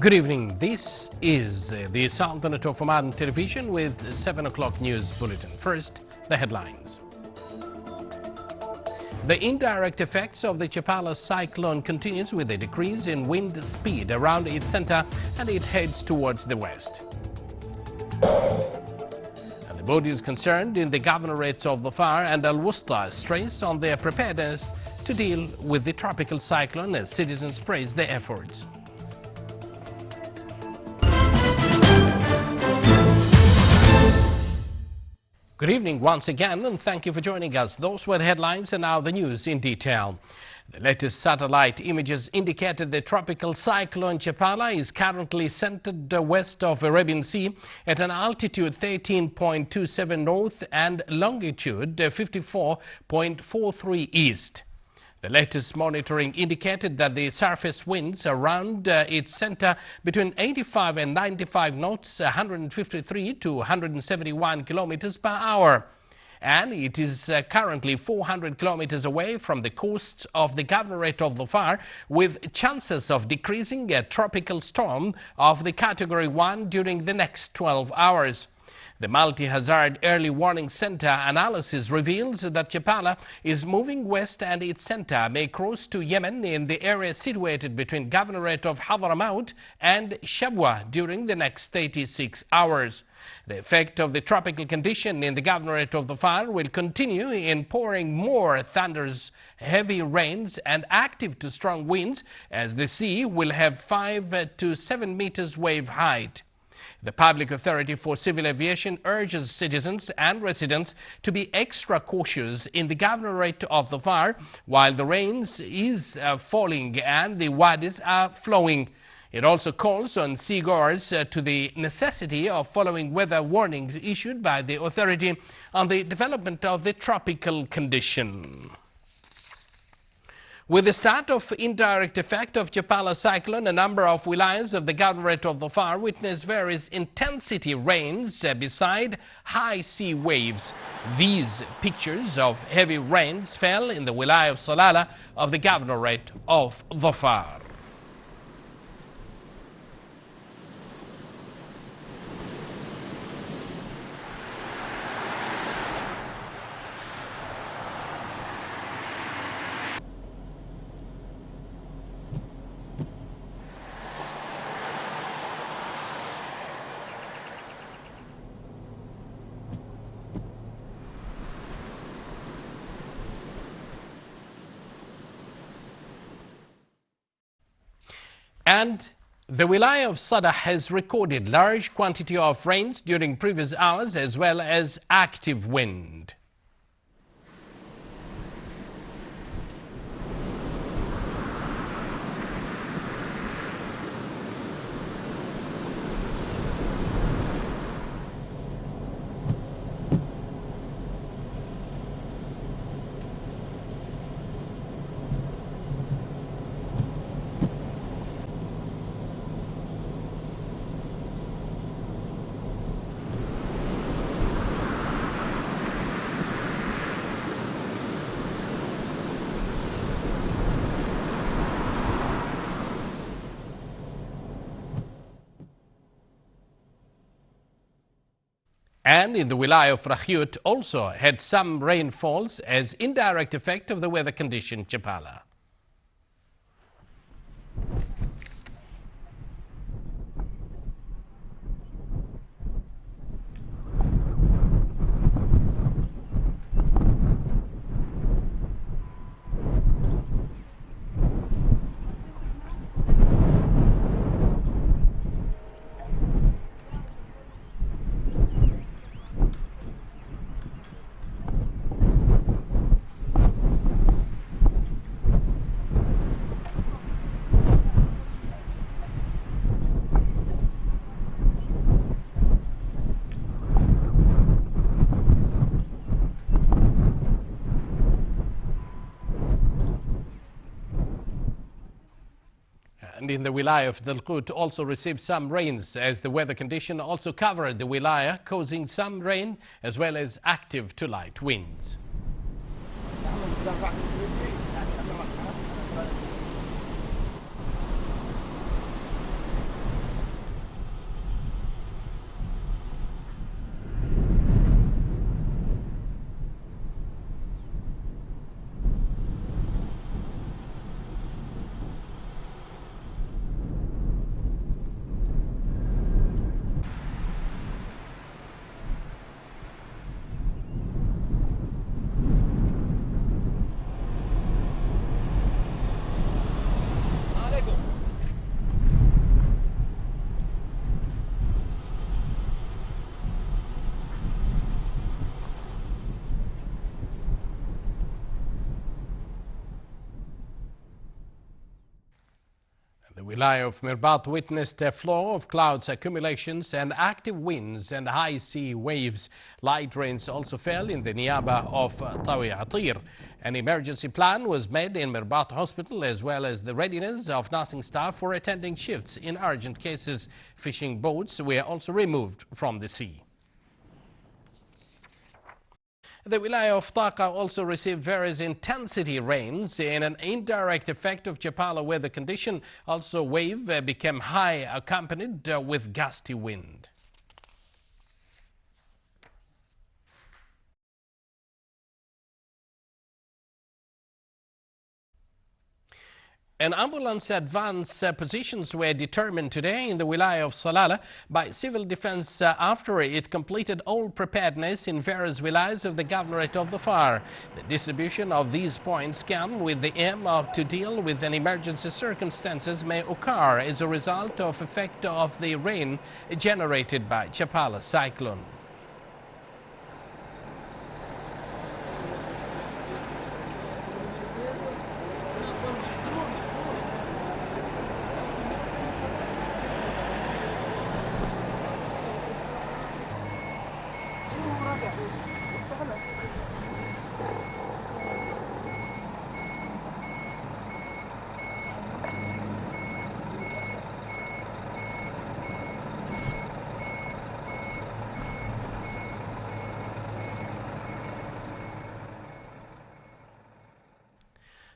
Good evening. This is the Sultanate of Oman television with 7 o'clock news bulletin. First, the headlines. The indirect effects of the Chapala cyclone continues with a decrease in wind speed around its center and it heads towards the west. And the body is concerned in the governorates of Dhafar and Al-Wusta stress on their preparedness to deal with the tropical cyclone as citizens praise their efforts. Good evening once again, and thank you for joining us. Those were the headlines, and now the news in detail. The latest satellite images indicated the tropical cyclone Chapala is currently centered west of Arabian Sea at an altitude 13.27 north and longitude 54.43 east. The latest monitoring indicated that the surface winds around its center between 85 and 95 knots, 153 to 171 kilometers per hour. And it is currently 400 kilometers away from the coasts of the governorate of Dhafar, with chances of decreasing a tropical storm of the category 1 during the next 12 hours. The Multi-Hazard Early Warning Center analysis reveals that Chapala is moving west and its center may cross to Yemen in the area situated between Governorate of Hadramaut and Shabwa during the next 36 hours. The effect of the tropical condition in the Governorate of Dhafar will continue in pouring more thunders, heavy rains and active to strong winds as the sea will have 5 to 7 meters wave height. The Public Authority for Civil Aviation urges citizens and residents to be extra cautious in the governorate of Dhafar while the rains is falling and the wadis are flowing. It also calls on seagoers to the necessity of following weather warnings issued by the authority on the development of the tropical condition. With the start of indirect effect of Chapala cyclone, a number of wilayas of the governorate of Dhafar witnessed various intensity rains beside high sea waves. These pictures of heavy rains fell in the wilaya of Salala of the governorate of Dhafar. And the wilaya of Sada has recorded large quantity of rains during previous hours as well as active wind. And in the wilaya of Rakhyut also had some rainfalls as indirect effect of the weather condition Chapala. And in the wilaya of Dalqut also received some rains as the weather condition also covered the wilaya, causing some rain as well as active to light winds. Wilaya of Mirbat witnessed a flow of clouds accumulations and active winds and high sea waves. Light rains also fell in the Niaba of Tawi Atir. An emergency plan was made in Mirbat Hospital, as well as the readiness of nursing staff for attending shifts in urgent cases. Fishing boats were also removed from the sea. The Wilaya of Taqa also received various intensity rains. In an indirect effect of Chapala weather condition, also wave became high, accompanied with gusty wind. An ambulance advance positions were determined today in the Wilaya of Salalah by Civil Defense after it completed all preparedness in various wilayas of the Governorate of the Far. The distribution of these points came with the aim of to deal with an emergency circumstances may occur as a result of effect of the rain generated by Chapala cyclone.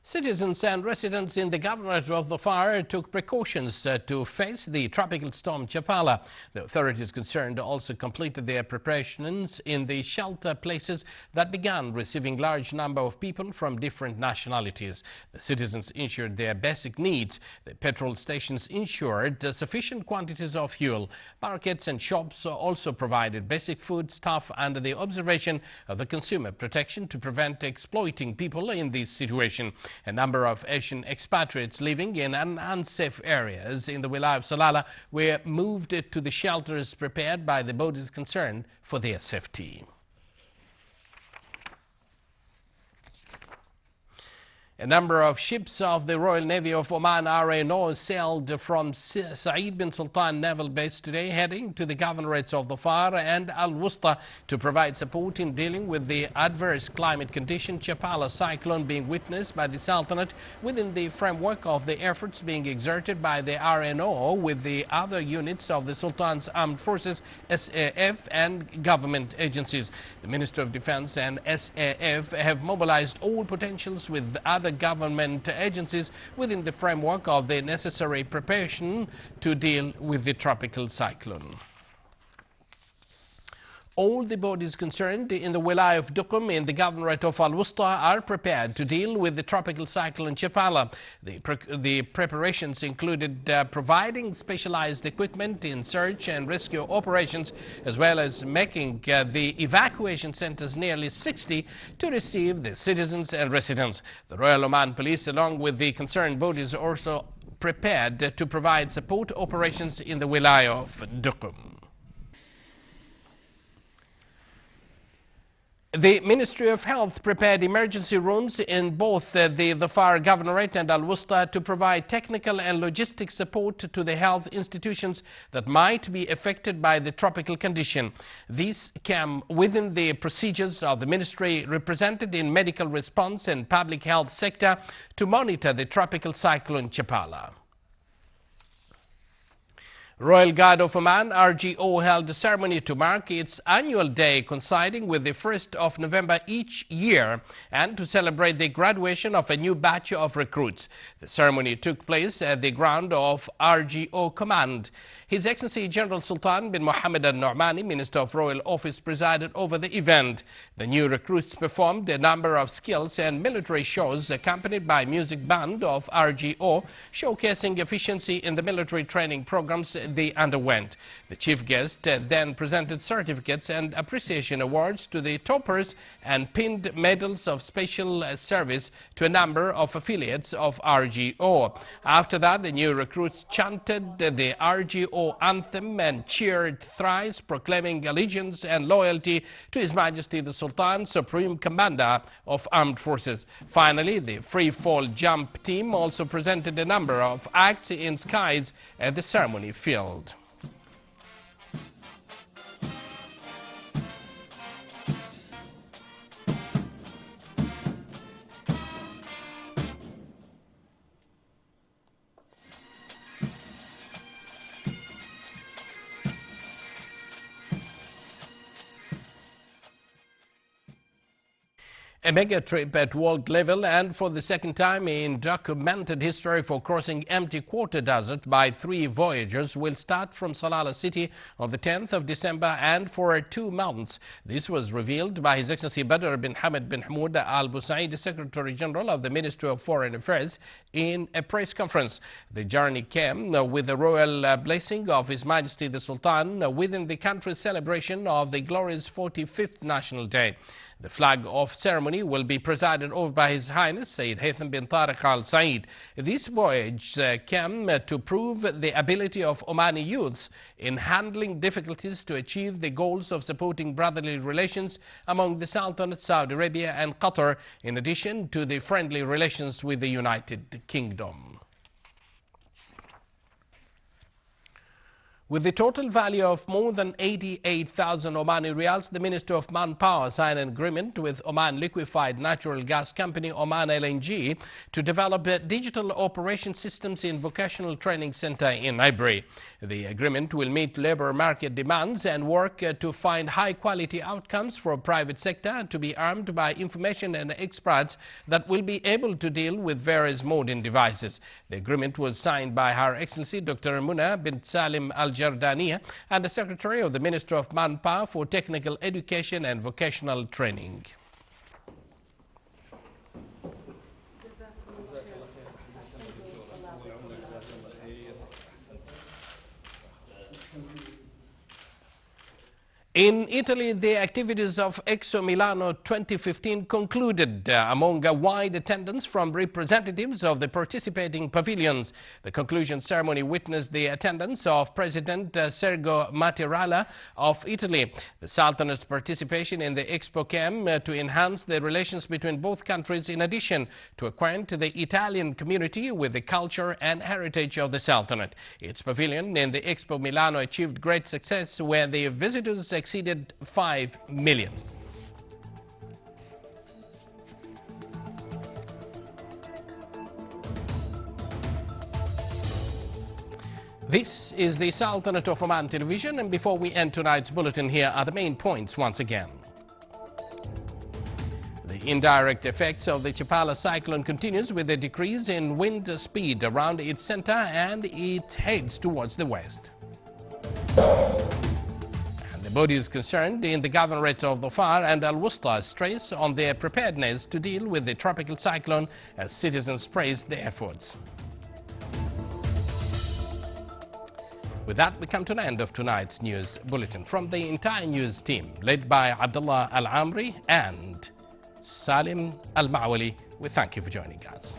Citizens and residents in the Governorate of the Far took precautions to face the tropical storm Chapala. The authorities concerned also completed their preparations in the shelter places that began receiving large number of people from different nationalities. The citizens ensured their basic needs. The petrol stations ensured sufficient quantities of fuel. Markets and shops also provided basic food stuff under the observation of the consumer protection to prevent exploiting people in this situation. A number of Asian expatriates living in unsafe areas in the Wilaya of Salalah were moved to the shelters prepared by the bodies concerned for their safety. A number of ships of the Royal Navy of Oman RNO sailed from Saeed bin Sultan Naval Base today, heading to the governorates of the Far and Al-Wusta to provide support in dealing with the adverse climate condition Chapala cyclone being witnessed by the Sultanate within the framework of the efforts being exerted by the RNO with the other units of the Sultan's Armed Forces, SAF, and government agencies. The Minister of Defense and SAF have mobilized all potentials with other government agencies within the framework of the necessary preparation to deal with the tropical cyclone. All the bodies concerned in the Wilaya of Duqm in the Governorate of Al-Wusta are prepared to deal with the tropical cyclone Chapala. The preparations included providing specialized equipment in search and rescue operations, as well as making the evacuation centers nearly 60 to receive the citizens and residents. The Royal Oman Police, along with the concerned bodies, also prepared to provide support operations in the Wilaya of Duqm. The Ministry of Health prepared emergency rooms in both the Far Governorate and Al-Wusta to provide technical and logistic support to the health institutions that might be affected by the tropical condition. These came within the procedures of the ministry represented in medical response and public health sector to monitor the tropical cyclone Chapala. Royal Guard of Oman, RGO, held a ceremony to mark its annual day coinciding with the 1st of November each year and to celebrate the graduation of a new batch of recruits. The ceremony took place at the ground of RGO Command. His Excellency General Sultan bin Mohammed al-Nu'mani, Minister of Royal Office, presided over the event. The new recruits performed a number of skills and military shows accompanied by music band of RGO, showcasing efficiency in the military training programs they underwent. The chief guest then presented certificates and appreciation awards to the toppers and pinned medals of special service to a number of affiliates of RGO. After that, the new recruits chanted the RGO anthem and cheered thrice, proclaiming allegiance and loyalty to His Majesty the Sultan, Supreme Commander of Armed Forces. Finally, the free fall jump team also presented a number of acts in skies at the ceremony field. A mega trip at world level and for the second time in documented history for crossing empty quarter desert by 3 voyagers will start from Salalah city on the 10th of December and for 2 months. This was revealed by His Excellency Badr bin Hamad bin Hamoud Al Busaid, Secretary General of the Ministry of Foreign Affairs, in a press conference. The journey came with the royal blessing of His Majesty the Sultan within the country's celebration of the glorious 45th National Day. The flag-off ceremony will be presided over by His Highness Sayyid Haytham bin Tariq Al Said. This voyage came to prove the ability of Omani youths in handling difficulties to achieve the goals of supporting brotherly relations among the Sultanate, Saudi Arabia and Qatar, in addition to the friendly relations with the United Kingdom. With the total value of more than 88,000 Omani Riyals, the Minister of Manpower signed an agreement with Oman Liquefied Natural Gas Company Oman LNG to develop digital operation systems in vocational training center in Ivory. The agreement will meet labor market demands and work to find high-quality outcomes for private sector to be armed by information and experts that will be able to deal with various modern devices. The agreement was signed by Her Excellency Dr. Muna bint Salim Al Jordania and the Secretary of the Ministry of Manpower for Technical Education and Vocational Training. In Italy, the activities of Expo Milano 2015 concluded among a wide attendance from representatives of the participating pavilions. The conclusion ceremony witnessed the attendance of President Sergio Mattarella of Italy. The Sultanate's participation in the Expo came to enhance the relations between both countries, in addition to acquaint the Italian community with the culture and heritage of the Sultanate. Its pavilion in the Expo Milano achieved great success, where the visitors exceeded 5 million. This is the Sultanate of Oman television, and before we end tonight's bulletin, here are the main points once again. The indirect effects of the Chapala cyclone continues with a decrease in wind speed around its center, and it heads towards the west. The bodies concerned in the governorate of Dhofar and Al-Wusta stress on their preparedness to deal with the tropical cyclone as citizens praised the efforts. With that, we come to the end of tonight's news bulletin. From the entire news team, led by Abdullah Al-Amri and Salim Al-Ma'wali, we thank you for joining us.